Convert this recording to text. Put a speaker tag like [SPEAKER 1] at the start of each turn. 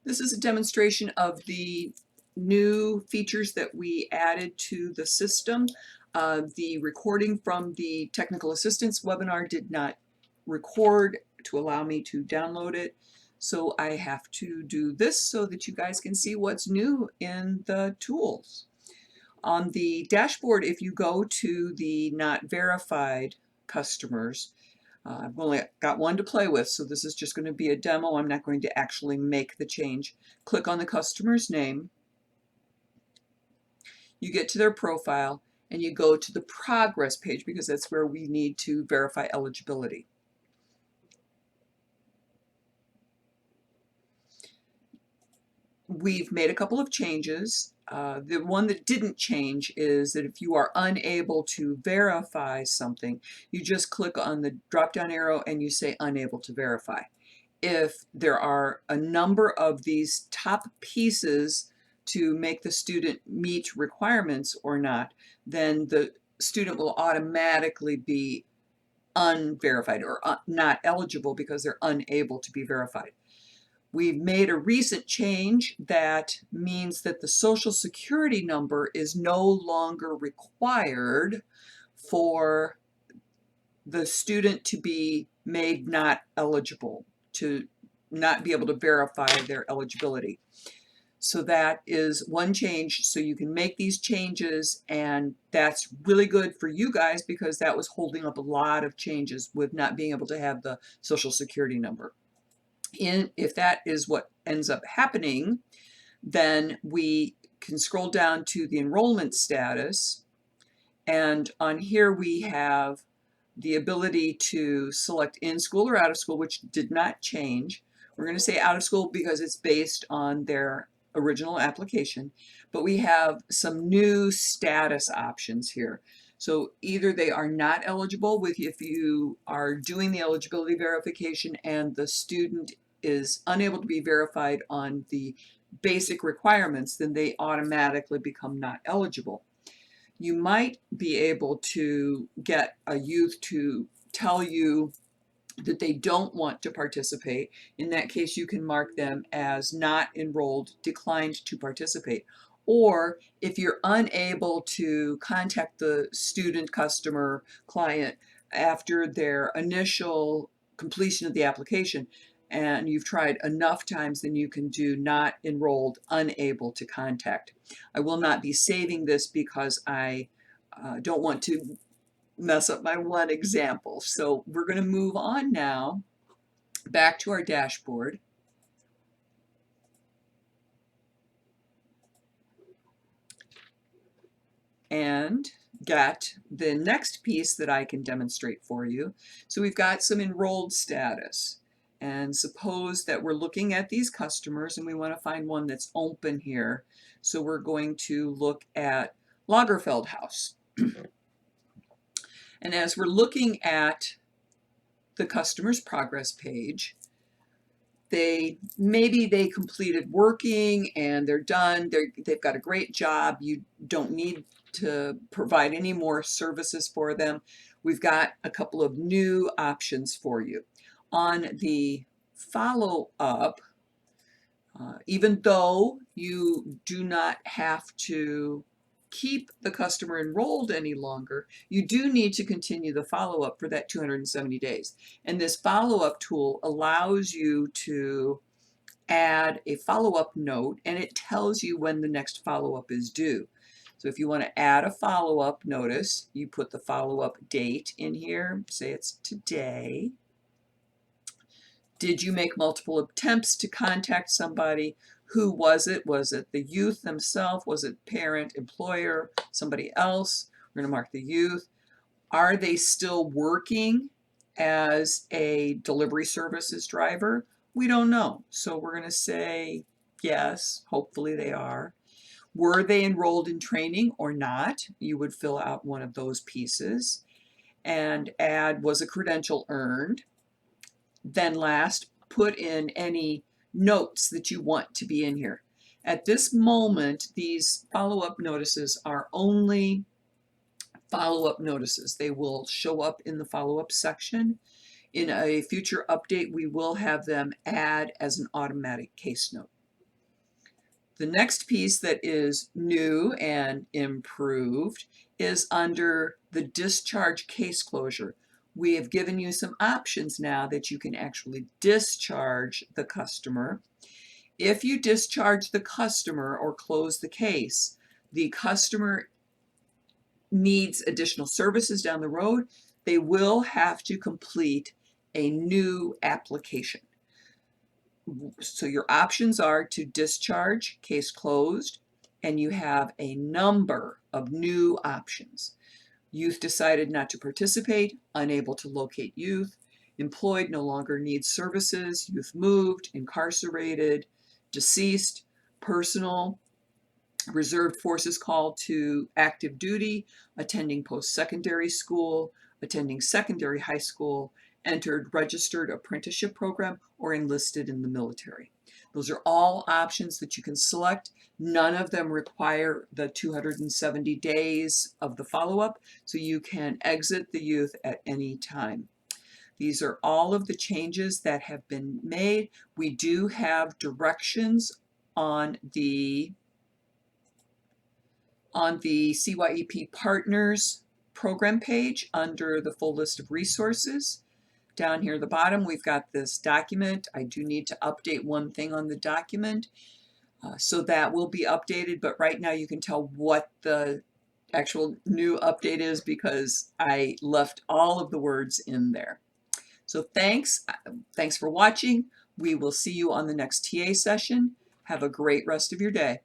[SPEAKER 1] This is a demonstration of the new features that we added to the system. The recording from the technical assistance webinar did not record to allow me to download it. So I have to do this so that you guys can see what's new in the tools. On the dashboard, if you go to the not verified customers, I've only got one to play with, so this is just going to be a demo. I'm not going to actually make the change. Click on the customer's name. You get to their profile and you go to the progress page because that's where we need to verify eligibility. We've made a couple of changes. The one that didn't change is that if you are unable to verify something, you just click on the drop-down arrow and you say unable to verify. If there are a number of these top pieces to make the student meet requirements or not, then the student will automatically be unverified or not eligible because they're unable to be verified. We've made a recent change that means that the Social Security number is no longer required for the student to be made not eligible, to not be able to verify their eligibility. So that is one change. So you can make these changes, and that's really good for you guys because that was holding up a lot of changes with not being able to have the Social Security number. If that is what ends up happening, then we can scroll down to the enrollment status, and on here we have the ability to select in school or out of school, which did not change. We're going to say out of school because it's based on their original application, but we have some new status options here. So either they are not eligible if you are doing the eligibility verification and the student is unable to be verified on the basic requirements, then they automatically become not eligible. You might be able to get a youth to tell you that they don't want to participate. In that case, you can mark them as not enrolled, declined to participate. Or if you're unable to contact the student, customer, client after their initial completion of the application, and you've tried enough times, then you can do not enrolled, unable to contact. I will not be saving this because I don't want to mess up my one example. So we're going to move on now back to our dashboard. And get the next piece that I can demonstrate for you. So we've got some enrolled status. And suppose that we're looking at these customers and we want to find one that's open here. So we're going to look at Lagerfeld House. And as we're looking at the customer's progress page, maybe they completed working and they're done. They've got a great job. You don't need to provide any more services for them. We've got a couple of new options for you. On the follow-up, even though you do not have to keep the customer enrolled any longer, you do need to continue the follow-up for that 270 days. And this follow-up tool allows you to add a follow-up note, and it tells you when the next follow-up is due. So if you want to add a follow-up notice, you put the follow-up date in here, say it's today. Did you make multiple attempts to contact somebody? Who was it? Was it the youth themselves? Was it parent, employer, somebody else? We're going to mark the youth. Are they still working as a delivery services driver? We don't know. So we're going to say yes, hopefully they are. Were they enrolled in training or not? You would fill out one of those pieces and add, was a credential earned? Then last, put in any notes that you want to be in here. At this moment, these follow-up notices are only follow-up notices. They will show up in the follow-up section. In a future update, we will have them add as an automatic case note. The next piece that is new and improved is under the discharge case closure. We have given you some options now that you can actually discharge the customer. If you discharge the customer or close the case, the customer needs additional services down the road, they will have to complete a new application. So your options are to discharge, case closed, and you have a number of new options. Youth decided not to participate, unable to locate youth, employed no longer needs services, youth moved, incarcerated, deceased, personal, reserved forces called to active duty, attending post-secondary school, attending secondary high school, entered registered apprenticeship program, or enlisted in the military. Those are all options that you can select. None of them require the 270 days of the follow-up, so you can exit the youth at any time. These are all of the changes that have been made. We do have directions on the CYEP Partners program page under the full list of resources. Down here at the bottom, we've got this document. I do need to update one thing on the document, so that will be updated, but right now you can tell what the actual new update is because I left all of the words in there. So thanks for watching. We will see you on the next TA session. Have a great rest of your day.